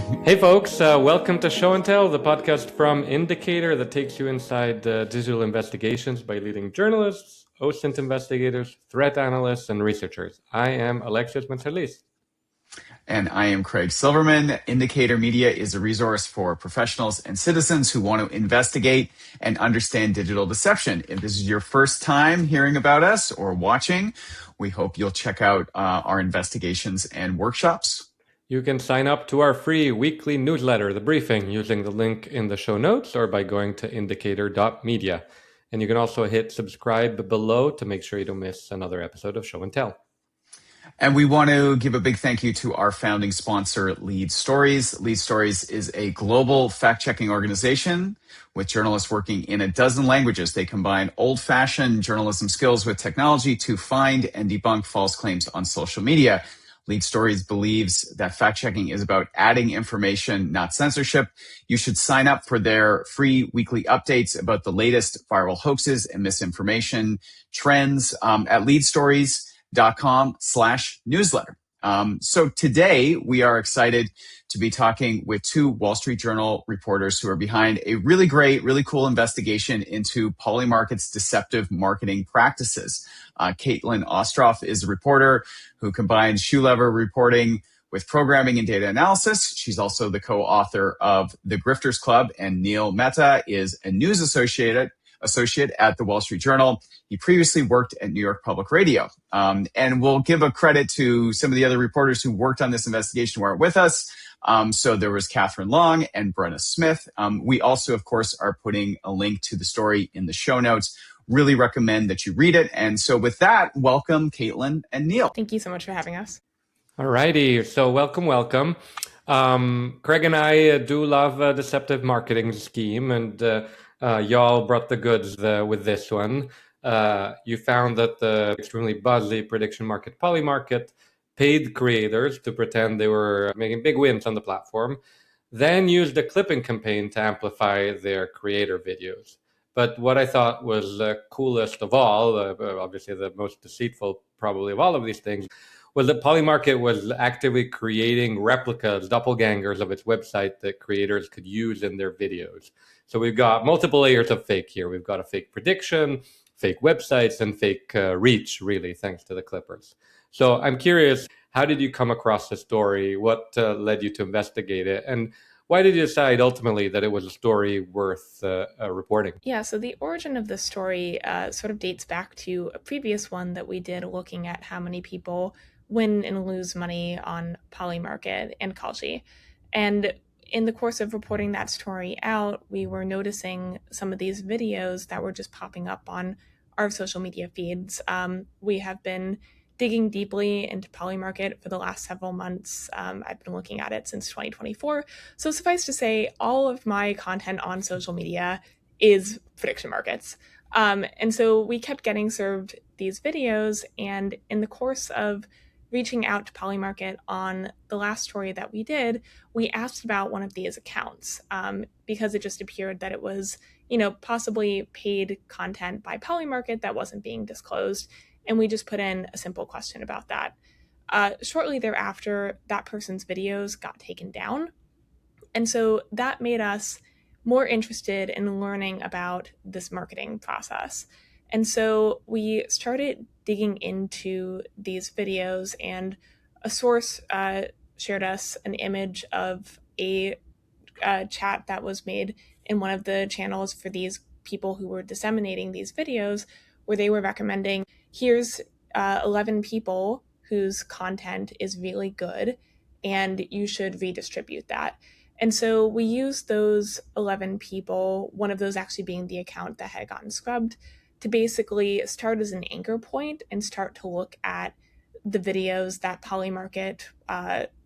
Hey folks, welcome to Show and Tell, the podcast from Indicator that takes you inside digital investigations by leading journalists, OSINT investigators, threat analysts, and researchers. I am Alexios Mantzarlis. And I am Craig Silverman. Indicator Media is a resource for professionals and citizens who want to investigate and understand digital deception. If this is your first time hearing about us or watching, we hope you'll check out our investigations and workshops. You can sign up to our free weekly newsletter, The Briefing, using the link in the show notes or by going to indicator.media. And you can also hit subscribe below to make sure you don't miss another episode of Show and Tell. And we want to give a big thank you to our founding sponsor, Lead Stories. Lead Stories is a global fact-checking organization with journalists working in a dozen languages. They combine old-fashioned journalism skills with technology to find and debunk false claims on social media. Lead Stories believes that fact-checking is about adding information, not censorship. You should sign up for their free weekly updates about the latest viral hoaxes and misinformation trends at leadstories.com/newsletter. So today we are excited to be talking with two Wall Street Journal reporters who are behind a really great, really cool investigation into Polymarket's deceptive marketing practices. Caitlin Ostroff is a reporter who combines shoe leather reporting with programming and data analysis. She's also the co-author of The Grifters Club, and Neil Mehta is a news associate at the Wall Street Journal. He previously worked at New York Public Radio. And we'll give a credit to some of the other reporters who worked on this investigation who aren't with us. So there was Catherine Long and Brenna Smith. We also, of course, are putting a link to the story in the show notes. Really recommend that you read it. And so with that, welcome Caitlin and Neil. Thank you so much for having us. All righty. So welcome. Craig and I do love a deceptive marketing scheme, and y'all brought the goods with this one. You found that the extremely buzzy prediction market Polymarket paid creators to pretend they were making big wins on the platform, then used a clipping campaign to amplify their creator videos. But what I thought was the coolest of all, obviously the most deceitful probably of all of these things, was that Polymarket was actively creating replicas, doppelgangers of its website that creators could use in their videos. So we've got multiple layers of fake here. We've got a fake prediction, fake websites, and fake reach, really, thanks to the clippers. So I'm curious, how did you come across the story? What led you to investigate it? And why did you decide ultimately that it was a story worth reporting? Yeah, so the origin of the story sort of dates back to a previous one that we did looking at how many people win and lose money on Polymarket and Kalshi. And in the course of reporting that story out, we were noticing some of these videos that were just popping up on our social media feeds. We have been digging deeply into Polymarket for the last several months. I've been looking at it since 2024. So suffice to say, all of my content on social media is prediction markets. And so we kept getting served these videos, and in the course of reaching out to Polymarket on the last story that we did, we asked about one of these accounts because it just appeared that it was, possibly paid content by Polymarket that wasn't being disclosed. And we just put in a simple question about that. Shortly thereafter, that person's videos got taken down. And so that made us more interested in learning about this marketing process. And so we started digging into these videos, and a source shared us an image of a chat that was made in one of the channels for these people who were disseminating these videos, where they were recommending, here's 11 people whose content is really good, and you should redistribute that. And so we used those 11 people, one of those actually being the account that had gotten scrubbed, to basically start as an anchor point and start to look at the videos that Polymarket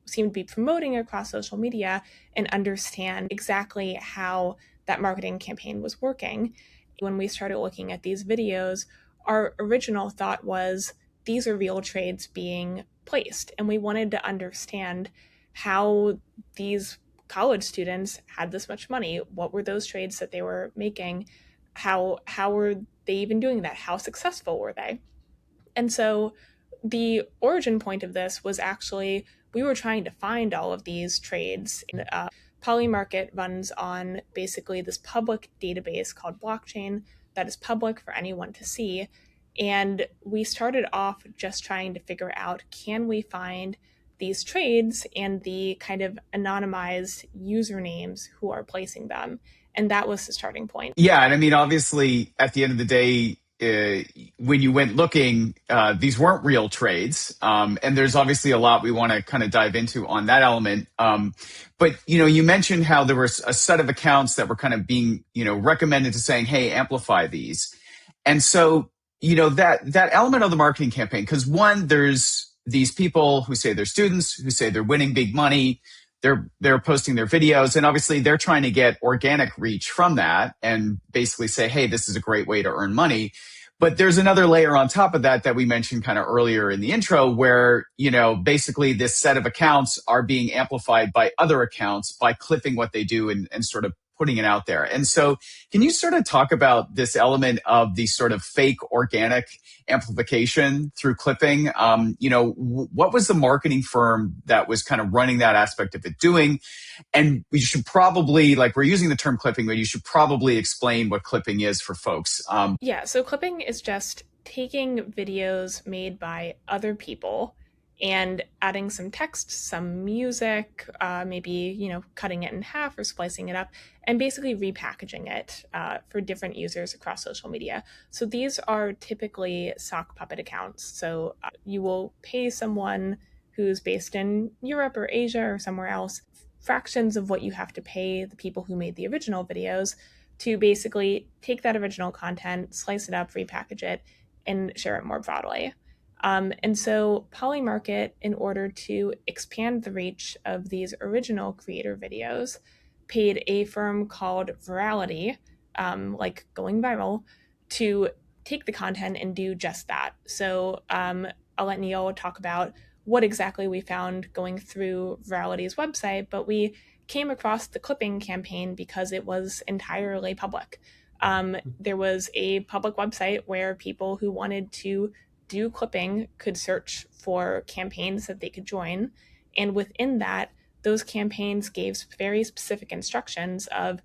seemed to be promoting across social media and understand exactly how that marketing campaign was working. When we started looking at these videos, our original thought was these are real trades being placed, and we wanted to understand how these college students had this much money. What were those trades that they were making? How were they even doing that? How successful were they? And so the origin point of this was actually we were trying to find all of these trades. Polymarket runs on basically this public database called blockchain that is public for anyone to see. And we started off just trying to figure out, can we find these trades and the kind of anonymized usernames who are placing them? And that was the starting point. Yeah, and I mean, obviously, at the end of the day, when you went looking, these weren't real trades, and there's obviously a lot we want to kind of dive into on that element. But you mentioned how there was a set of accounts that were kind of being recommended to saying, "Hey, amplify these," and so that element of the marketing campaign, because one, there's these people who say they're students, who say they're winning big money. They're posting their videos, and obviously they're trying to get organic reach from that and basically say, hey, this is a great way to earn money. But there's another layer on top of that we mentioned kind of earlier in the intro where, basically this set of accounts are being amplified by other accounts by clipping what they do and sort of putting it out there. And so can you sort of talk about this element of the sort of fake organic amplification through clipping? What was the marketing firm that was kind of running that aspect of it doing? And we should probably, we're using the term clipping, but you should probably explain what clipping is for folks. Yeah, so clipping is just taking videos made by other people and adding some text, some music, maybe, cutting it in half or splicing it up, and basically repackaging it for different users across social media. So these are typically sock puppet accounts. So you will pay someone who's based in Europe or Asia or somewhere else fractions of what you have to pay the people who made the original videos to basically take that original content, slice it up, repackage it, and share it more broadly. And so Polymarket, in order to expand the reach of these original creator videos, paid a firm called Virality, like going viral, to take the content and do just that. So I'll let Neil talk about what exactly we found going through Virality's website, but we came across the clipping campaign because it was entirely public. There was a public website where people who wanted to do clipping could search for campaigns that they could join. And within that, those campaigns gave very specific instructions of,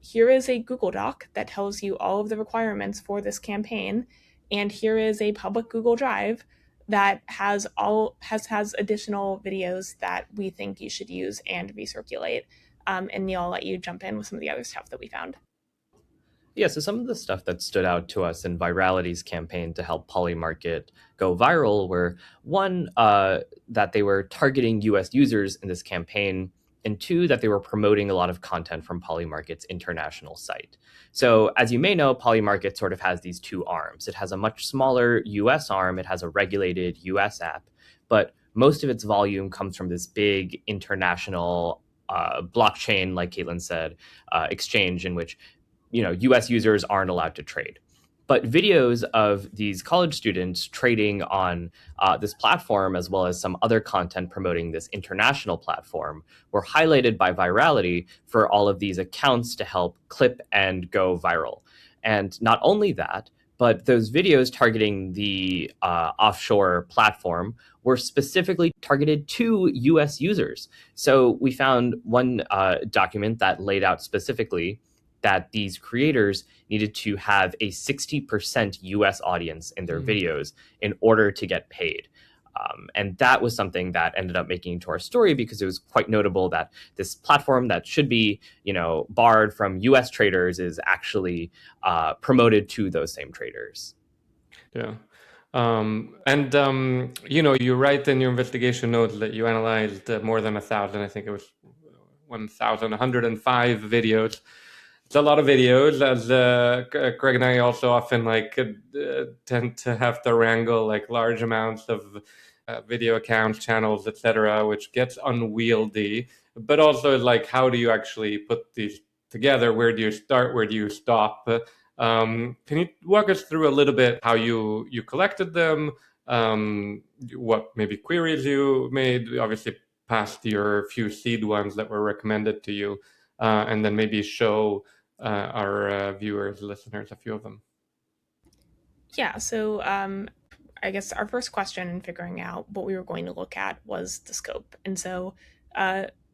here is a Google Doc that tells you all of the requirements for this campaign. And here is a public Google Drive that has additional videos that we think you should use and recirculate. And Neil, I'll let you jump in with some of the other stuff that we found. Yeah, so some of the stuff that stood out to us in Virality's campaign to help Polymarket go viral were, one, that they were targeting US users in this campaign, and two, that they were promoting a lot of content from Polymarket's international site. So as you may know, Polymarket sort of has these two arms. It has a much smaller US arm, it has a regulated US app, but most of its volume comes from this big international blockchain, like Caitlin said, exchange in which US users aren't allowed to trade. But videos of these college students trading on this platform, as well as some other content promoting this international platform, were highlighted by Virality for all of these accounts to help clip and go viral. And not only that, but those videos targeting the offshore platform were specifically targeted to US users. So we found one document that laid out specifically that these creators needed to have a 60% US audience in their videos in order to get paid. And that was something that ended up making it to our story because it was quite notable that this platform that should be, barred from US traders is actually promoted to those same traders. Yeah. You write in your investigation notes that you analyzed more than 1,000, I think it was 1,105 videos. It's a lot of videos, as Craig and I also often tend to have to wrangle large amounts of video accounts, channels, etc., which gets unwieldy. But also how do you actually put these together? Where do you start? Where do you stop? Can you walk us through a little bit how you collected them? What maybe queries you made? Obviously, past your few seed ones that were recommended to you, and then maybe show our viewers, listeners, a few of them. Yeah, so I guess our first question in figuring out what we were going to look at was the scope. And so,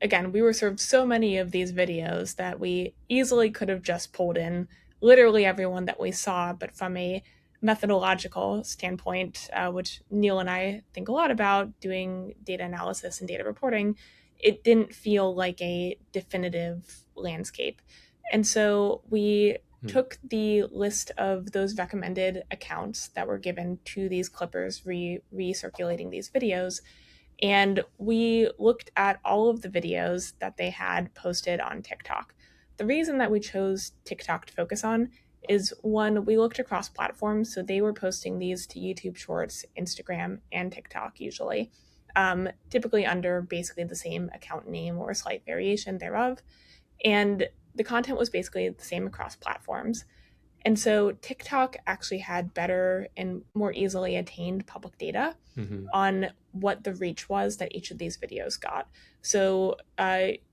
again, we were served so many of these videos that we easily could have just pulled in literally everyone that we saw, but from a methodological standpoint, which Neil and I think a lot about doing data analysis and data reporting, it didn't feel like a definitive landscape. And so we took the list of those recommended accounts that were given to these clippers recirculating these videos, and we looked at all of the videos that they had posted on TikTok. The reason that we chose TikTok to focus on is, one, we looked across platforms, so they were posting these to YouTube Shorts, Instagram, and TikTok usually, typically under basically the same account name or a slight variation thereof. And the content was basically the same across platforms. And so TikTok actually had better and more easily attained public data on what the reach was that each of these videos got. So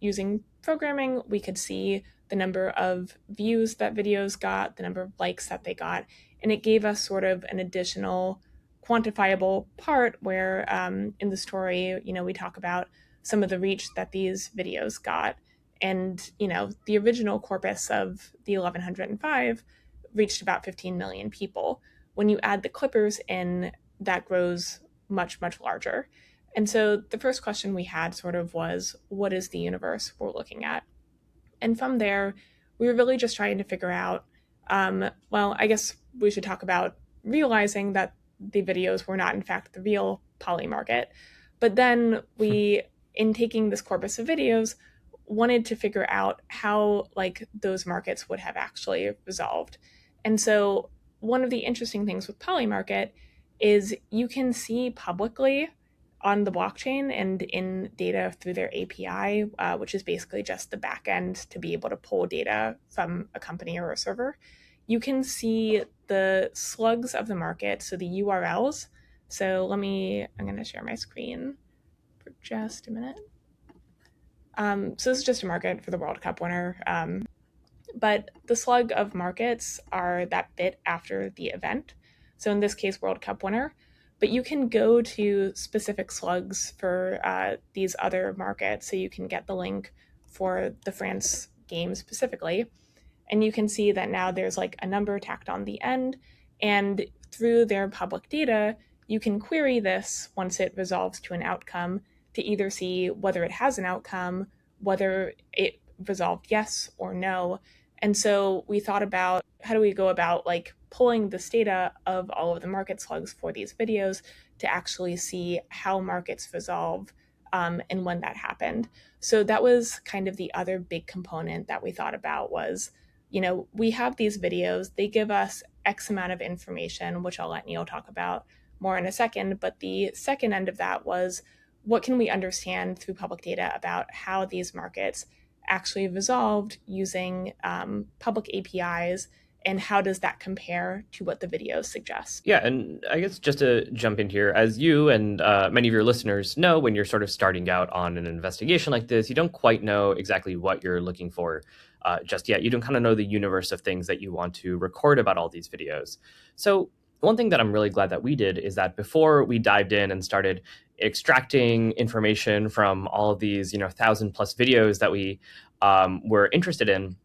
using programming, we could see the number of views that videos got, the number of likes that they got, and it gave us sort of an additional quantifiable part where in the story, we talk about some of the reach that these videos got. And, the original corpus of the 1105 reached about 15 million people. When you add the clippers in, that grows much, much larger. And so the first question we had sort of was, what is the universe we're looking at? And from there, we were really just trying to figure out, well, I guess we should talk about realizing that the videos were not, in fact, the real Polymarket. But then we, in taking this corpus of videos, wanted to figure out how those markets would have actually resolved. And so one of the interesting things with Polymarket is you can see publicly on the blockchain and in data through their API, which is basically just the backend to be able to pull data from a company or a server. You can see the slugs of the market, so the URLs. So I'm going to share my screen for just a minute. So this is just a market for the World Cup winner. But the slug of markets are that bit after the event. So in this case, World Cup winner. But you can go to specific slugs for these other markets. So you can get the link for the France game specifically. And you can see that now there's a number tacked on the end. And through their public data, you can query this once it resolves to an outcome to either see whether it has an outcome, whether it resolved yes or no. And so we thought about, how do we go about pulling this data of all of the market slugs for these videos to actually see how markets resolve and when that happened. So that was kind of the other big component that we thought about was, we have these videos, they give us X amount of information, which I'll let Neil talk about more in a second. But the second end of that was, what can we understand through public data about how these markets actually resolved using public APIs, and how does that compare to what the videos suggest? Yeah, and I guess just to jump in here, as you and many of your listeners know, when you're sort of starting out on an investigation like this, you don't quite know exactly what you're looking for just yet. You don't kind of know the universe of things that you want to record about all these videos. So one thing that I'm really glad that we did is that before we dived in and started extracting information from all of these, 1,000+ videos that we were interested in,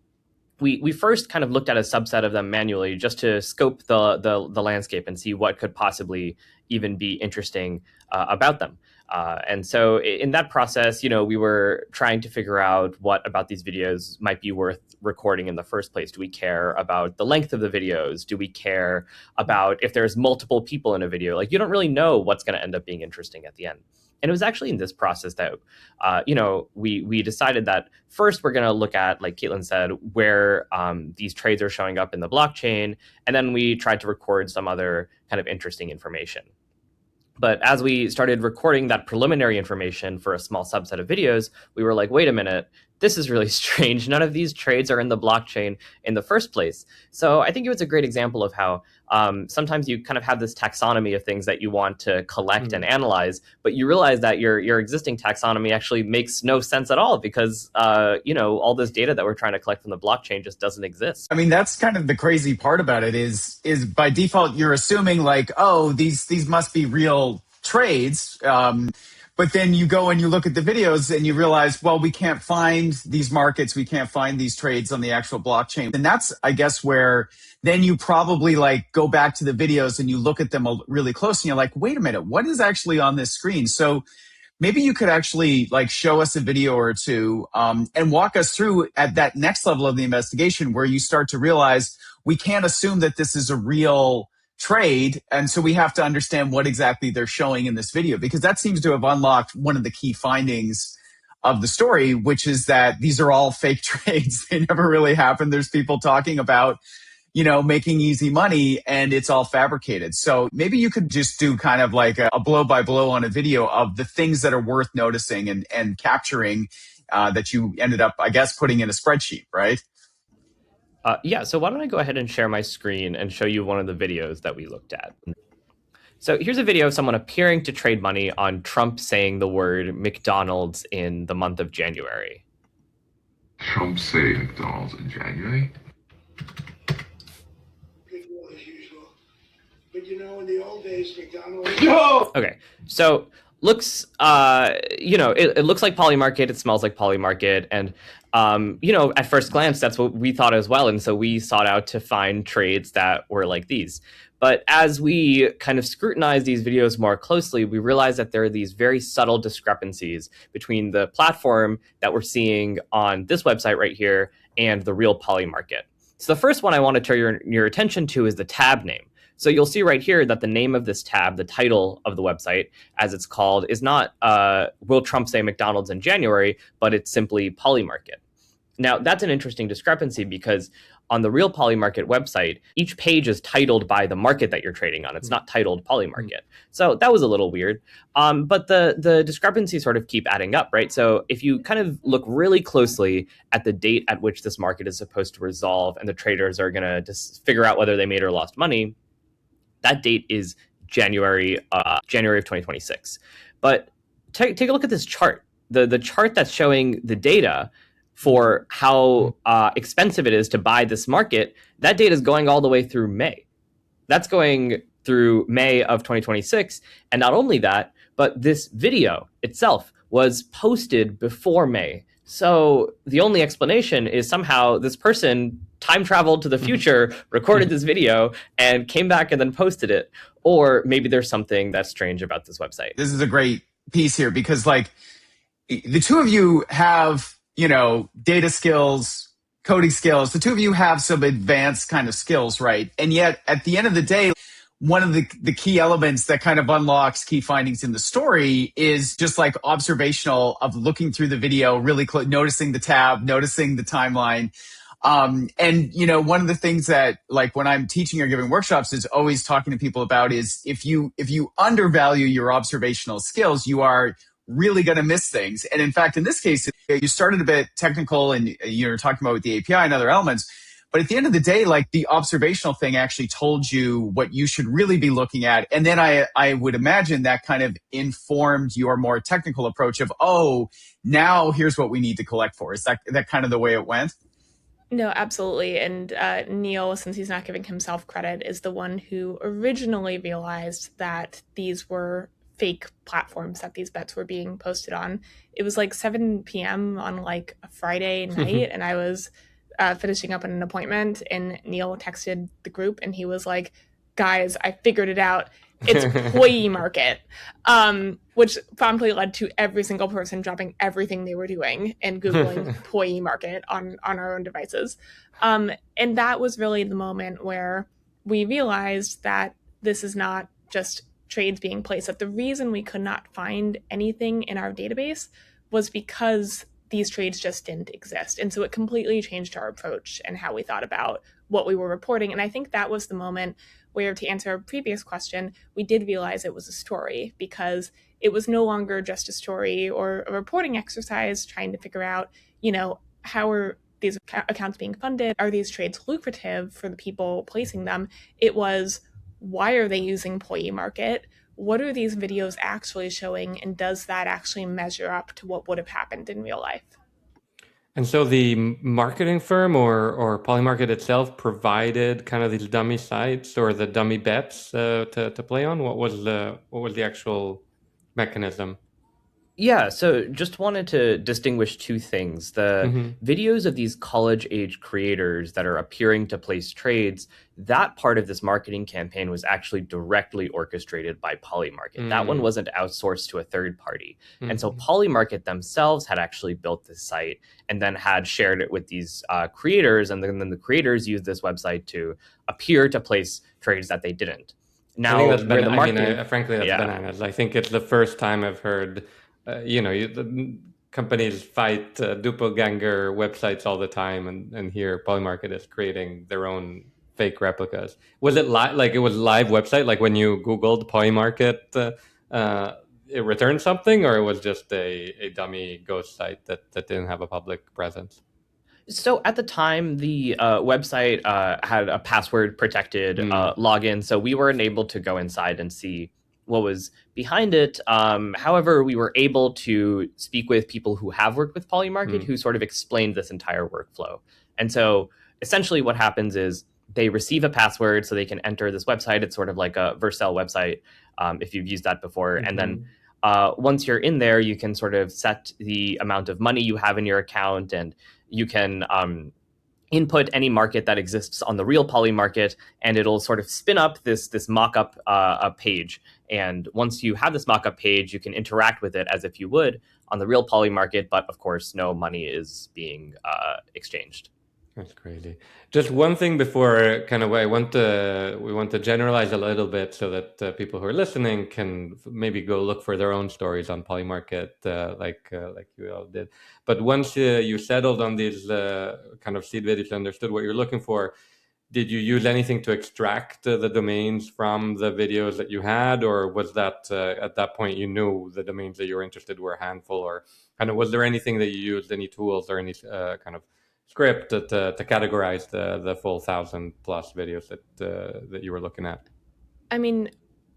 we first kind of looked at a subset of them manually just to scope the landscape and see what could possibly even be interesting about them. And so in that process, we were trying to figure out what about these videos might be worth recording in the first place. Do we care about the length of the videos? Do we care about if there's multiple people in a video? You don't really know what's going to end up being interesting at the end. And it was actually in this process that, we decided that first we're going to look at, like Caitlin said, where these trades are showing up in the blockchain. And then we tried to record some other kind of interesting information. But as we started recording that preliminary information for a small subset of videos, we were like, wait a minute, this is really strange. None of these trades are in the blockchain in the first place. So I think it was a great example of how sometimes you kind of have this taxonomy of things that you want to collect and analyze, but you realize that your existing taxonomy actually makes no sense at all because all this data that we're trying to collect from the blockchain just doesn't exist. I mean, that's kind of the crazy part about it is by default you're assuming like, oh, these must be real trades. But then you go and you look at the videos and you realize, well, we can't find these markets, we can't find these trades on the actual blockchain. And that's, I guess, where then you probably like go back to the videos and you look at them really close and you're like, wait a minute, what is actually on this screen? So maybe you could actually like show us a video or two and walk us through at that next level of the investigation where you start to realize we can't assume that this is a real trade. And so we have to understand what exactly they're showing in this video, because that seems to have unlocked one of the key findings of the story, which is that these are all fake trades. They never really happened. There's people talking about, making easy money and it's all fabricated. So maybe you could just do kind of like a blow by blow on a video of the things that are worth noticing and capturing that you ended up, I guess, putting in a spreadsheet, right? Yeah, so why don't I go ahead and share my screen and show you one of the videos that we looked at. So here's a video of someone appearing to trade money on Trump saying the word McDonald's in the month of January. Trump say McDonald's in January? As usual. But in the old days, McDonald's... No! Okay, so looks, it looks like Polymarket, it smells like Polymarket, and at first glance, that's what we thought as well. And so we sought out to find trades that were like these. But as we kind of scrutinize these videos more closely, we realize that there are these very subtle discrepancies between the platform that we're seeing on this website right here and the real Polymarket. So the first one I want to turn your attention to is the tab name. So you'll see right here that the name of this tab, the title of the website, as it's called, is not Will Trump Say McDonald's in January, but it's simply Polymarket. Now, that's an interesting discrepancy because on the real Polymarket website, each page is titled by the market that you're trading on. It's not titled Polymarket. So that was a little weird. But the discrepancies sort of keep adding up, right? So if you kind of look really closely at the date at which this market is supposed to resolve and the traders are going to just figure out whether they made or lost money, that date is January of 2026. But take a look at this chart. The chart that's showing the data for how expensive it is to buy this market, that data is going all the way through May. That's going through May of 2026. And not only that, but this video itself was posted before May. So the only explanation is somehow this person time traveled to the future, recorded this video, and came back and then posted it. Or maybe there's something that's strange about this website. This is a great piece here because like the two of you have, data skills, coding skills. The two of you have some advanced kind of skills, right? And yet at the end of the day, one of the key elements that kind of unlocks key findings in the story is just like observational of looking through the video, really noticing the tab, noticing the timeline. And one of the things that like when I'm teaching or giving workshops is always talking to people about is if you undervalue your observational skills, you are really going to miss things. And in fact, in this case, you started a bit technical and you're talking about with the API and other elements. But at the end of the day, like the observational thing actually told you what you should really be looking at. And then I would imagine that kind of informed your more technical approach of, oh, now here's what we need to collect for. Is that kind of the way it went? No, absolutely. And Neil, since he's not giving himself credit, is the one who originally realized that these were fake platforms that these bets were being posted on. It was like 7 p.m. on like a Friday night, and I was finishing up an appointment, and Neil texted the group, and he was like, guys, I figured it out. It's Polymarket, which promptly led to every single person dropping everything they were doing and Googling Polymarket on our own devices. And that was really the moment where we realized that this is not just trades being placed. That the reason we could not find anything in our database was because these trades just didn't exist. And so it completely changed our approach and how we thought about what we were reporting. And I think that was the moment where, to answer a previous question, we did realize it was a story, because it was no longer just a story or a reporting exercise trying to figure out, how are these accounts being funded? Are these trades lucrative for the people placing them? It was, why are they using Polymarket? What are these videos actually showing? And does that actually measure up to what would have happened in real life? And so the marketing firm or Polymarket itself provided kind of these dummy sites or the dummy bets to play on. What was the actual mechanism? Yeah, so just wanted to distinguish two things. The videos of these college-age creators that are appearing to place trades, that part of this marketing campaign was actually directly orchestrated by Polymarket. That one wasn't outsourced to a third party. And so Polymarket themselves had actually built this site and then had shared it with these creators, and then the creators used this website to appear to place trades that they didn't. Now, I think that's where the marketing, frankly, that's bananas. I think it's the first time I've heard, the companies fight doppelganger websites all the time, and here Polymarket is creating their own fake replicas. Was it like it was live website? Like when you Googled Polymarket, it returned something, or it was just a dummy ghost site that didn't have a public presence? So at the time, the website had a password protected login, so we weren't able to go inside and see what was behind it. However, we were able to speak with people who have worked with Polymarket who sort of explained this entire workflow. And so essentially what happens is they receive a password so they can enter this website. It's sort of like a Vercel website, if you've used that before. And then once you're in there, you can sort of set the amount of money you have in your account, and you can input any market that exists on the real Polymarket, and it'll sort of spin up this mock-up page. And once you have this mock-up page, you can interact with it as if you would on the real Polymarket, but of course, no money is being exchanged. That's crazy. Just one thing before we want to generalize a little bit so that people who are listening can maybe go look for their own stories on Polymarket, like you all did. But once you settled on these kind of seed videos, understood what you're looking for, did you use anything to extract the domains from the videos that you had, or was that at that point you knew the domains that you were interested were a handful, or kind of was there anything that you used, any tools or any kind of script to categorize the full 1,000+ videos that you were looking at? I mean,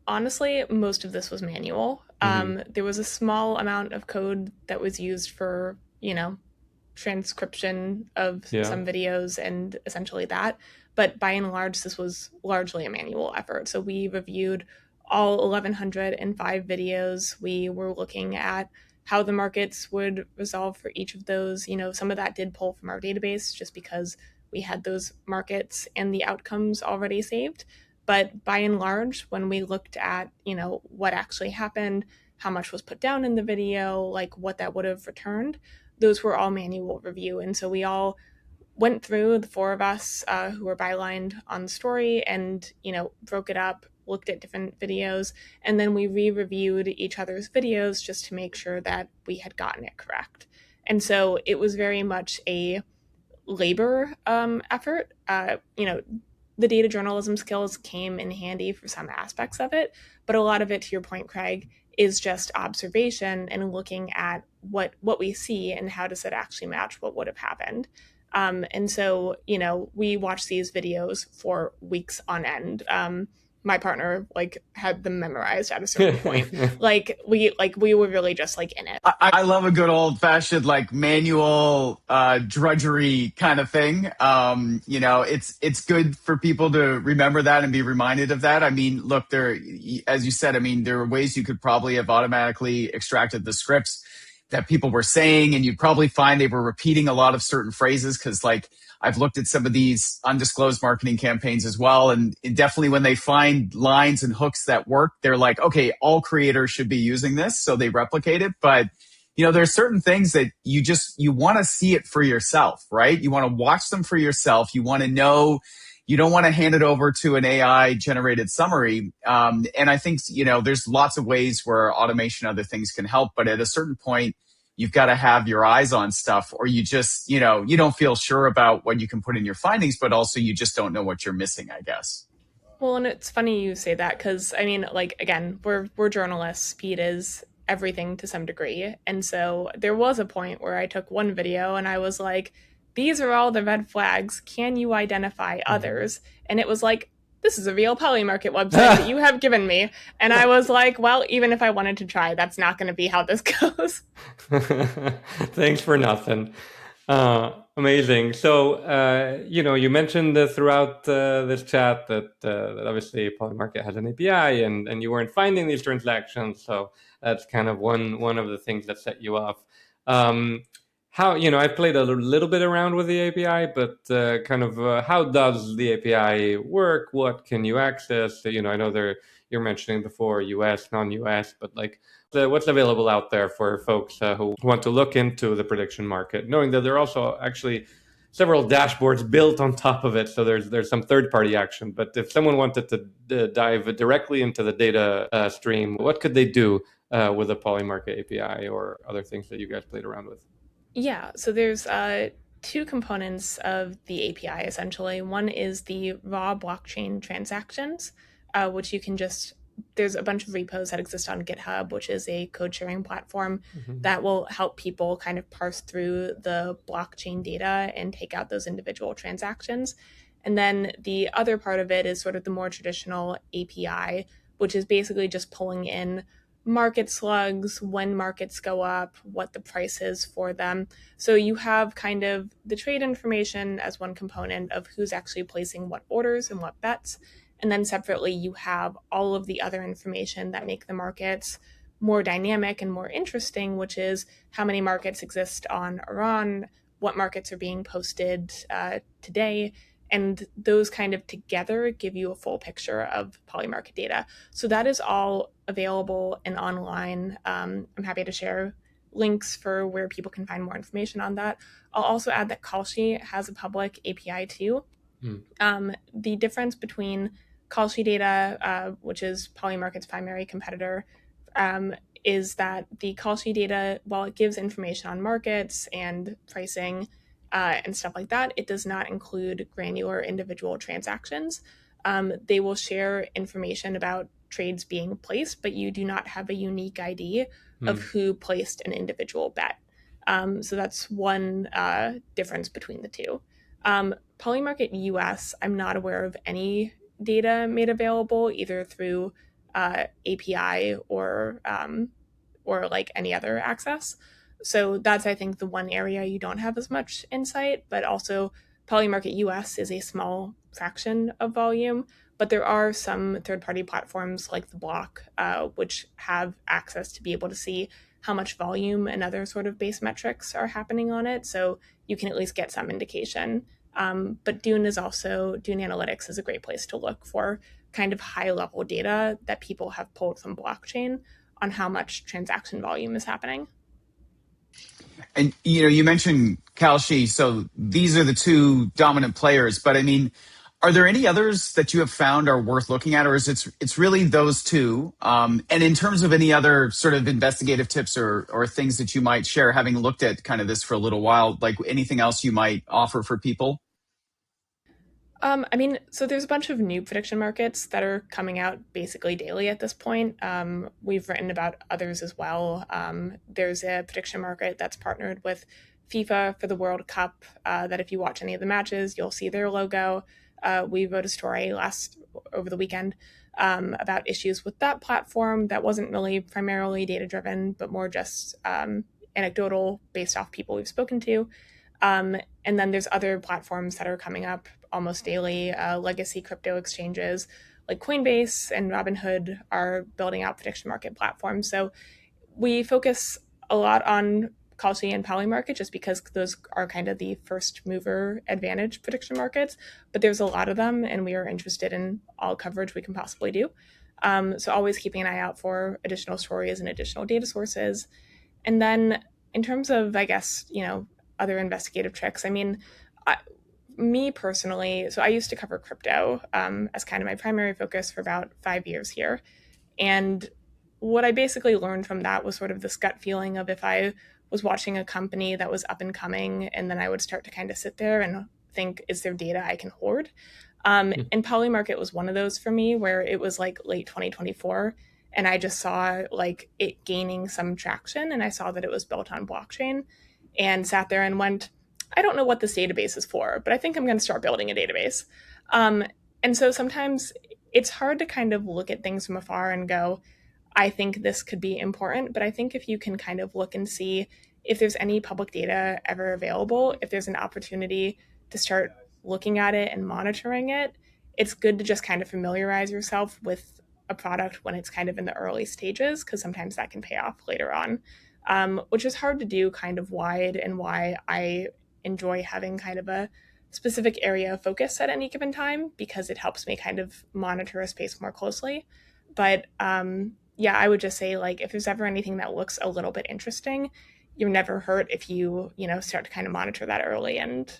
honestly, most of this was manual. There was a small amount of code that was used for, transcription of some videos and essentially that. But by and large, this was largely a manual effort. So we reviewed all 1,105 videos. We were looking at how the markets would resolve for each of those. Some of that did pull from our database just because we had those markets and the outcomes already saved. But by and large, when we looked at, what actually happened, how much was put down in the video, like what that would have returned, those were all manual review. And so we all went through, the four of us who were bylined on the story, and, broke it up, looked at different videos, and then we re-reviewed each other's videos just to make sure that we had gotten it correct. And so it was very much a labor effort. The data journalism skills came in handy for some aspects of it, but a lot of it, to your point, Craig, is just observation and looking at what we see and how does it actually match what would have happened. And so, we watched these videos for weeks on end. My partner had them memorized at a certain point. We were really just in it. I love a good old fashioned manual drudgery kind of thing. It's good for people to remember that and be reminded of that. I mean, look, as you said, there are ways you could probably have automatically extracted the scripts that people were saying, and you'd probably find they were repeating a lot of certain phrases because I've looked at some of these undisclosed marketing campaigns as well. And definitely when they find lines and hooks that work, they're like, okay, all creators should be using this. So they replicate it. But, there are certain things that you want to see it for yourself, right? You want to watch them for yourself. You want to know, you don't want to hand it over to an AI generated summary. And I think, there's lots of ways where automation and other things can help. But at a certain point, you've got to have your eyes on stuff, or you just, you don't feel sure about what you can put in your findings, but also you just don't know what you're missing, I guess. Well, and it's funny you say that because, again, we're journalists. Speed is everything to some degree. And so there was a point where I took one video and I was like, these are all the red flags. Can you identify others? And it was like, this is a real Polymarket website that you have given me. And I was like, well, even if I wanted to try, that's not going to be how this goes. Thanks for nothing. Amazing. So, you mentioned throughout this chat that obviously Polymarket has an API, and you weren't finding these transactions. So that's kind of one of the things that set you off. How I've played a little bit around with the API, but how does the API work? What can you access? I know you're mentioning before US, non-US, but what's available out there for folks who want to look into the prediction market, knowing that there are also actually several dashboards built on top of it. So there's some third-party action. But if someone wanted to dive directly into the data stream, what could they do with a Polymarket API or other things that you guys played around with? Yeah, so there's two components of the API, essentially. One is the raw blockchain transactions, which you can there's a bunch of repos that exist on GitHub, which is a code sharing platform that will help people kind of parse through the blockchain data and take out those individual transactions. And then the other part of it is sort of the more traditional API, which is basically just pulling in market slugs, when markets go up, what the price is for them. So you have kind of the trade information as one component of who's actually placing what orders and what bets. And then separately, you have all of the other information that make the markets more dynamic and more interesting, which is how many markets exist on Iran, what markets are being posted today. And those kind of together give you a full picture of Polymarket data. So that is all available and online. I'm happy to share links for where people can find more information on that. I'll also add that Kalshi has a public API too. The difference between Kalshi data, which is Polymarket's primary competitor, is that the Kalshi data, while it gives information on markets and pricing, and stuff like that, it does not include granular individual transactions. They will share information about trades being placed, but you do not have a unique ID of who placed an individual bet. So that's one difference between the two. Polymarket US, I'm not aware of any data made available either through API or any other access. So that's, I think, the one area you don't have as much insight, but also Polymarket US is a small fraction of volume, but there are some third-party platforms like The Block, which have access to be able to see how much volume and other sort of base metrics are happening on it, so you can at least get some indication. But Dune Analytics is a great place to look for kind of high-level data that people have pulled from blockchain on how much transaction volume is happening. And you mentioned Kalshi, so these are the two dominant players. But I mean, are there any others that you have found are worth looking at, or is it's really those two? And in terms of any other sort of investigative tips or things that you might share, having looked at kind of this for a little while, like anything else you might offer for people? So there's a bunch of new prediction markets that are coming out basically daily at this point. We've written about others as well. There's a prediction market that's partnered with FIFA for the World Cup that if you watch any of the matches, you'll see their logo. We wrote a story over the weekend about issues with that platform that wasn't really primarily data-driven, but more just anecdotal based off people we've spoken to. And then there's other platforms that are coming up almost daily. Legacy crypto exchanges like Coinbase and Robinhood are building out prediction market platforms. So we focus a lot on Kalshi and Polymarket just because those are kind of the first mover advantage prediction markets. But there's a lot of them, and we are interested in all coverage we can possibly do. So always keeping an eye out for additional stories and additional data sources. And then in terms of, I guess, other investigative tricks, me personally, so I used to cover crypto as kind of my primary focus for about 5 years here. And what I basically learned from that was sort of this gut feeling of if I was watching a company that was up and coming, and then I would start to kind of sit there and think, is there data I can hoard? And Polymarket was one of those for me, where it was like late 2024. and I just saw like it gaining some traction, and I saw that it was built on blockchain, and sat there and went, I don't know what this database is for, but I think I'm going to start building a database. Um, and so sometimes it's hard to kind of look at things from afar and go, I think this could be important. But I think if you can kind of look and see if there's any public data ever available, if there's an opportunity to start looking at it and monitoring it, it's good to just kind of familiarize yourself with a product when it's kind of in the early stages, because sometimes that can pay off later on, which is hard to do kind of wide, and why I enjoy having kind of a specific area of focus at any given time, because it helps me kind of monitor a space more closely. But yeah, I would just say, like, if there's ever anything that looks a little bit interesting, you're never hurt if you start to kind of monitor that early and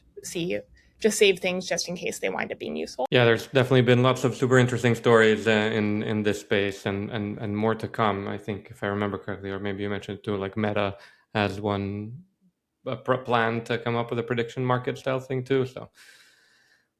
just save things just in case they wind up being useful. Yeah, there's definitely been lots of super interesting stories in this space, and more to come. I think, if I remember correctly, or maybe you mentioned too, like Meta has one plan to come up with a prediction market style thing too. So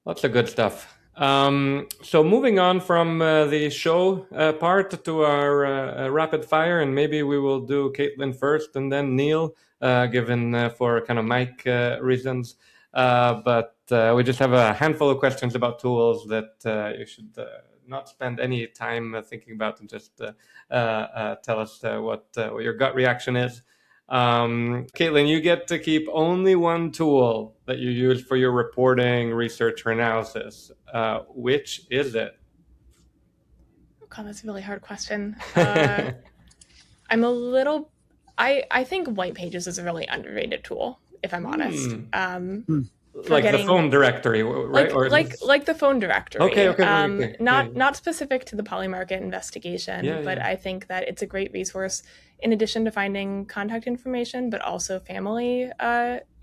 lots of good stuff. So moving on from the show part to our rapid fire, and maybe we will do Caitlin first and then Neil, given for kind of mic reasons. But we just have a handful of questions about tools that you should not spend any time thinking about, and just tell us what your gut reaction is. Caitlin, you get to keep only one tool that you use for your reporting, research, or analysis. Which is it? Oh, God, that's a really hard question. I think White Pages is a really underrated tool, if I'm honest. Like the phone directory, right? Like the phone directory. Okay. Not specific to the Polymarket investigation, but I think that it's a great resource in addition to finding contact information, but also family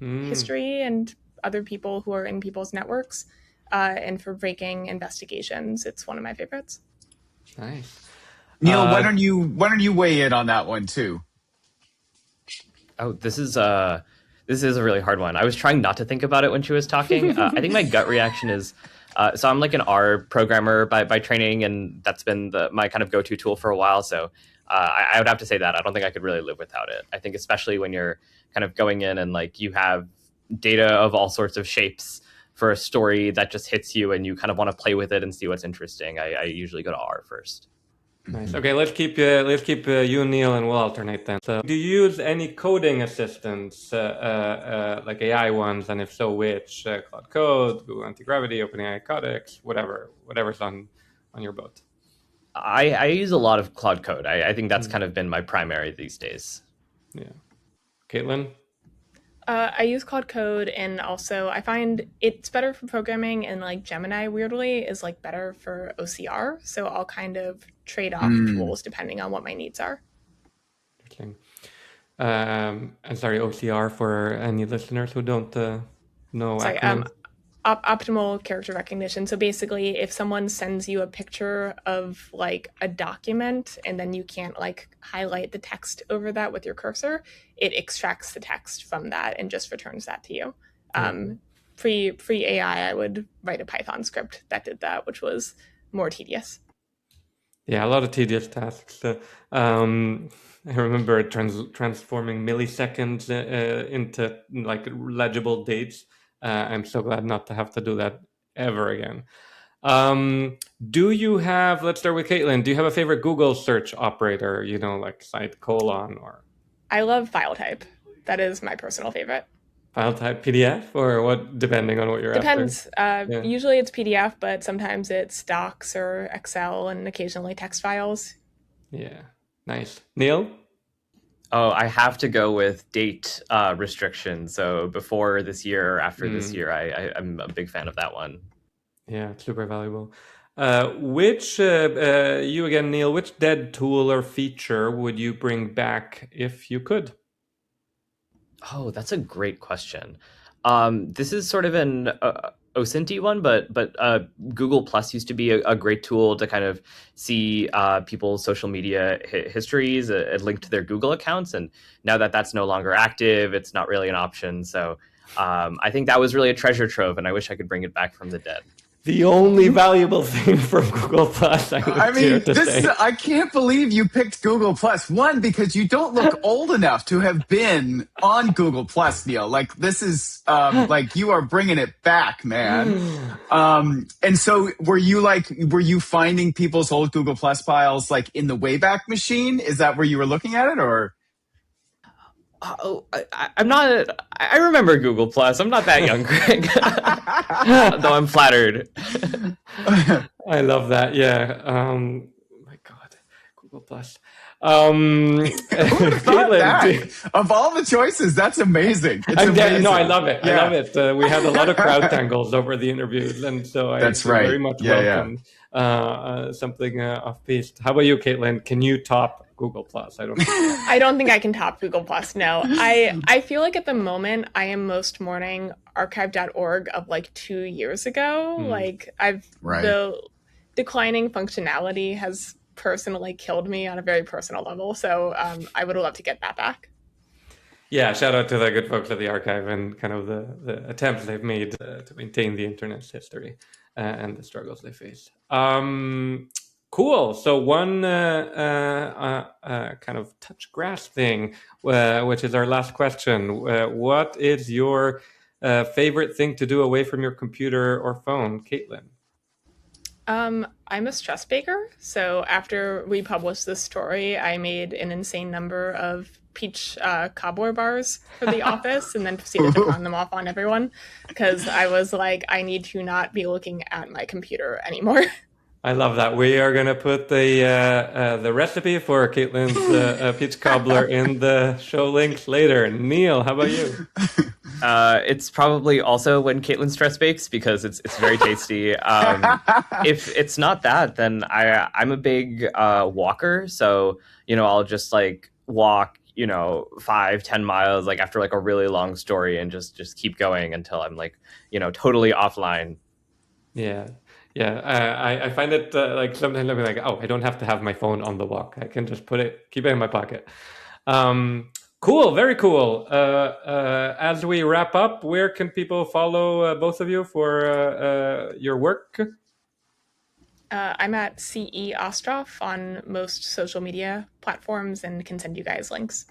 history and other people who are in people's networks, and for breaking investigations. It's one of my favorites. Nice. Neil, why don't you weigh in on that one too? Oh, this is a really hard one. I was trying not to think about it when she was talking. I think my gut reaction is, so I'm like an R programmer by training, and that's been my kind of go-to tool for a while. So I would have to say that. I don't think I could really live without it. I think especially when you're kind of going in and like you have data of all sorts of shapes for a story that just hits you and you kind of want to play with it and see what's interesting, I usually go to R first. Nice. Okay, let's keep you, Neil, and we'll alternate then. So, do you use any coding assistants, like AI ones, and if so, which? Cloud Code, Google Anti-Gravity, OpenAI Codex, whatever's on your boat. I use a lot of Cloud Code. I think that's kind of been my primary these days. Yeah. Caitlin? I use Cloud Code, and also I find it's better for programming, and like Gemini weirdly is like better for OCR. So I'll kind of trade off tools depending on what my needs are. Interesting. And sorry, OCR for any listeners who don't know. Sorry, optimal character recognition. So basically, if someone sends you a picture of like a document and then you can't like highlight the text over that with your cursor, it extracts the text from that and just returns that to you. Pre AI, I would write a Python script that did that, which was more tedious. Yeah, a lot of tedious tasks. I remember transforming milliseconds into like legible dates. I'm so glad not to have to do that ever again. Do you have, let's start with Caitlin, do you have a favorite Google search operator, like site colon or? I love file type. That is my personal favorite. File type PDF or what, depending on what you're Depends. after? Usually it's PDF, but sometimes it's docs or Excel and occasionally text files. Yeah, nice. Neil? Oh, I have to go with date restriction. So before this year or after this year, I'm a big fan of that one. Yeah, super valuable. Which, you again, Neil, which dead tool or feature would you bring back if you could? Oh, that's a great question. This is sort of an OSINT one, but Google Plus used to be a great tool to kind of see people's social media histories linked to their Google accounts. And now that that's no longer active, it's not really an option. So I think that was really a treasure trove, and I wish I could bring it back from the dead. the only valuable thing from Google Plus. I can't believe you picked Google Plus. One, because you don't look old enough to have been on Google Plus, Neil. Like, this is like you are bringing it back, man. And so, were you finding people's old Google Plus files like in the Wayback Machine? Is that where you were looking at it, or? I'm not. I remember Google Plus. I'm not that young, Greg. Though I'm flattered. I love that. Yeah. My God, Google Plus. Caitlin, of all the choices, that's amazing. It's amazing. No, I love it. Yeah. I love it. We had a lot of crowd tangles over the interviews, and so I very much welcome something off-piste. How about you, Caitlin? Can you top Google Plus? I don't think I can top Google Plus. No, I feel like at the moment I am most mourning archive.org of like 2 years ago. Like the declining functionality has personally killed me on a very personal level. So I would love to get that back. Yeah, shout out to the good folks at the archive and kind of the attempts they've made to maintain the internet's history and the struggles they face. Cool. So one kind of touch grass thing, which is our last question. What is your favorite thing to do away from your computer or phone, Caitlin? I'm a stress baker. So after we published this story, I made an insane number of peach cobbler bars for the office and then proceeded to pawn them off on everyone because I was like, I need to not be looking at my computer anymore. I love that. We are going to put the recipe for Caitlin's peach cobbler in the show links later. Neil, how about you? It's probably also when Caitlin stress bakes because it's very tasty. If it's not that, then I'm a big walker. So, I'll just like walk, 5-10 miles, like after like a really long story and just keep going until I'm like, totally offline. Yeah. Yeah, I find it like sometimes I'm like, I don't have to have my phone on the walk. I can just keep it in my pocket. Cool, very cool. As we wrap up, where can people follow both of you for your work? I'm at CE Ostroff on most social media platforms and can send you guys links.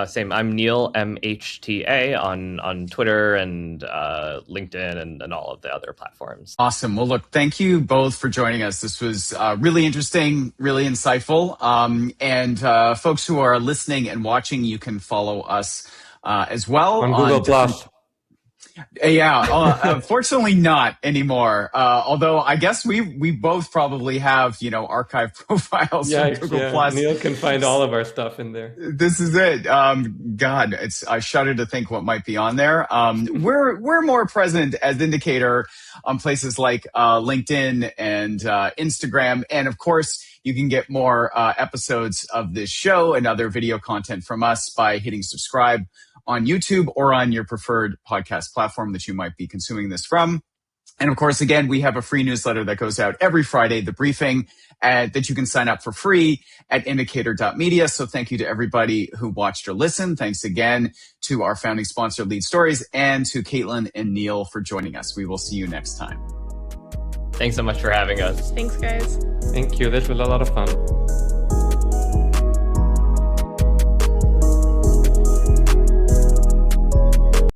Same. I'm Neil MHTA on Twitter and LinkedIn and all of the other platforms. Awesome. Well, look, thank you both for joining us. This was really interesting, really insightful. And folks who are listening and watching, you can follow us as well on Google Plus. Yeah, fortunately not anymore. Although I guess we both probably have, archive profiles on Google Plus. Neil can find all of our stuff in there. This is it. God, I shudder to think what might be on there. We're more present as Indicator on places like LinkedIn and Instagram. And of course, you can get more episodes of this show and other video content from us by hitting subscribe on YouTube or on your preferred podcast platform that you might be consuming this from. And of course, again, we have a free newsletter that goes out every Friday, The Briefing, that you can sign up for free at indicator.media. So thank you to everybody who watched or listened. Thanks again to our founding sponsor, Lead Stories, and to Caitlin and Neil for joining us. We will see you next time. Thanks so much for having us. Thanks, guys. Thank you. This was a lot of fun.